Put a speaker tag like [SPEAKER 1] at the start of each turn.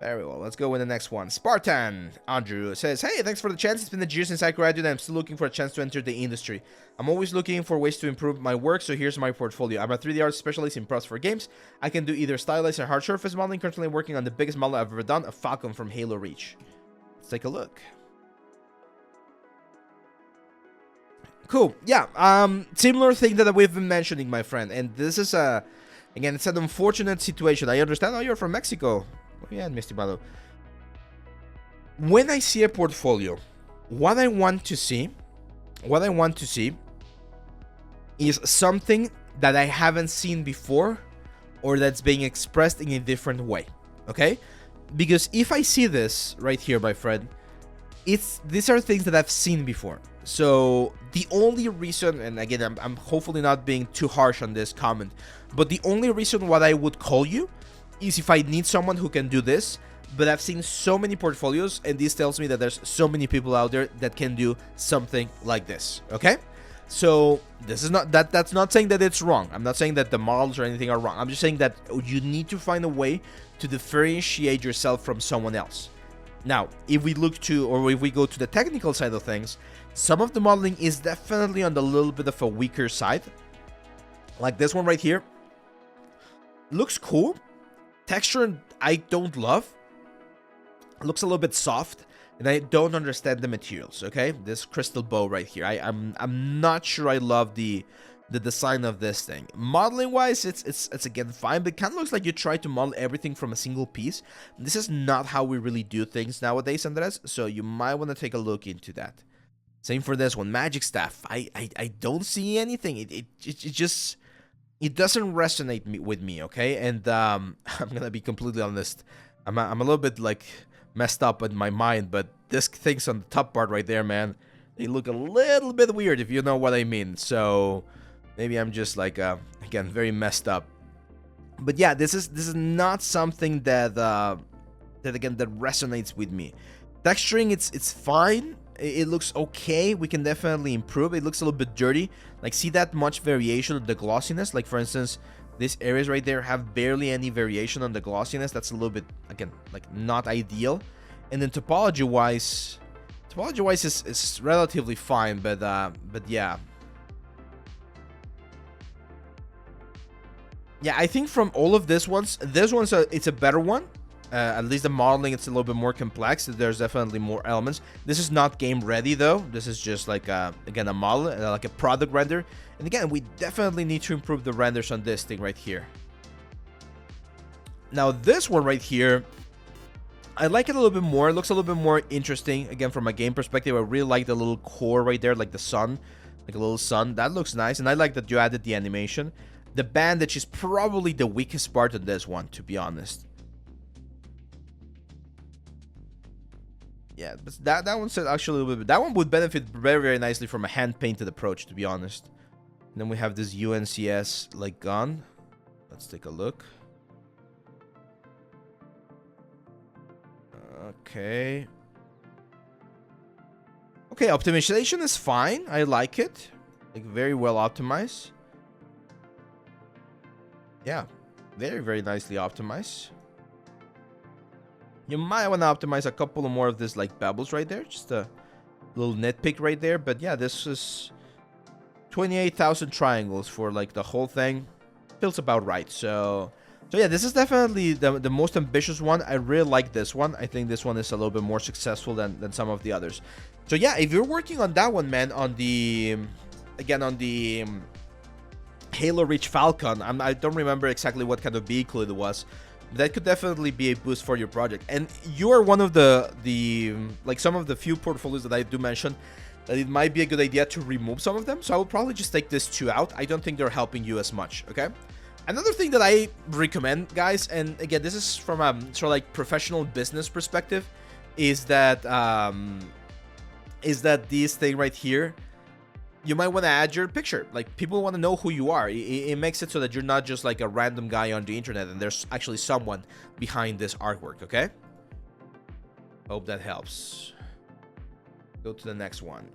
[SPEAKER 1] Very well. Let's go with the next one. Spartan Andrew says, hey, thanks for the chance. It's been a year since I graduated and I'm still looking for a chance to enter the industry. I'm always looking for ways to improve my work, so here's my portfolio. I'm a 3D art specialist in props for games. I can do either stylized or hard surface modeling. Currently working on the biggest model I've ever done, a Falcon from Halo Reach. Let's take a look. Cool. Yeah, similar thing that we've been mentioning, my friend. And this is again, it's an unfortunate situation. I understand. Oh, you're from Mexico. Oh, yeah, Misty Malo. When I see a portfolio, what I want to see is something that I haven't seen before or that's being expressed in a different way. Okay? Because if I see this right here, my friend, these are things that I've seen before. So the only reason, and again, I'm hopefully not being too harsh on this comment, but the only reason why I would call you is if I need someone who can do this. But I've seen so many portfolios, and this tells me that there's so many people out there that can do something like this. Okay? So this is not that's not saying that it's wrong. I'm not saying that the models or anything are wrong. I'm just saying that you need to find a way to differentiate yourself from someone else. Now, if we look to, or if we go to the technical side of things, some of the modeling is definitely on the little bit of a weaker side. Like this one right here. Looks cool. Texture I don't love. Looks a little bit soft, and I don't understand the materials. Okay, this crystal bow right here. I'm not sure I love the design of this thing. Modeling wise, it's again fine, but it kind of looks like you try to model everything from a single piece. This is not how we really do things nowadays, Andrés. So you might want to take a look into that. Same for this one, magic staff. I don't see anything. It just doesn't resonate with me. Okay, and I'm gonna be completely honest. I'm a little bit like messed up in my mind, but this things on the top part right there, man, they look a little bit weird, if you know what I mean. So maybe I'm just like again very messed up. But yeah, this is not something that again that resonates with me. Texturing, it's fine. It looks okay. We can definitely improve. It looks a little bit dirty. Like, see that much variation of the glossiness? Like, for instance, these areas right there have barely any variation on the glossiness. That's a little bit, again, like not ideal. And then topology wise is relatively fine, but yeah. Yeah, I think from all of this one's it's a better one. At least the modeling, it's a little bit more complex. There's definitely more elements. This is not game ready though. This is just like again a model, like a product render. And again, we definitely need to improve the renders on this thing right here. Now this one right here, I like it a little bit more. It looks a little bit more interesting. Again, from a game perspective, I really like the little core right there, like the sun, like a little sun. That looks nice, and I like that you added the animation. The bandage is probably the weakest part of this one, to be honest. Yeah, but that one's actually a little bit. That one would benefit very, very nicely from a hand-painted approach, to be honest. And then we have this UNCS like gun. Let's take a look. Okay. Okay, optimization is fine. I like it. Like, very well optimized. Yeah, very, very nicely optimized. You might want to optimize a couple more of this like bubbles right there. Just a little nitpick right there. But yeah, this is 28,000 triangles for like the whole thing. Feels about right. So yeah, this is definitely the most ambitious one. I really like this one. I think this one is a little bit more successful than some of the others. So yeah, if you're working on that one, man, on the Halo Reach Falcon, I don't remember exactly what kind of vehicle it was. That could definitely be a boost for your project. And you are one of the like some of the few portfolios that I do mention that it might be a good idea to remove some of them. So I will probably just take this two out. I don't think they're helping you as much, okay? Another thing that I recommend, guys, and again, this is from a sort of like professional business perspective, is that this thing right here, you might want to add your picture. Like, people want to know who you are. It makes it so that you're not just like a random guy on the internet, and there's actually someone behind this artwork, okay? Hope that helps. Go to the next one.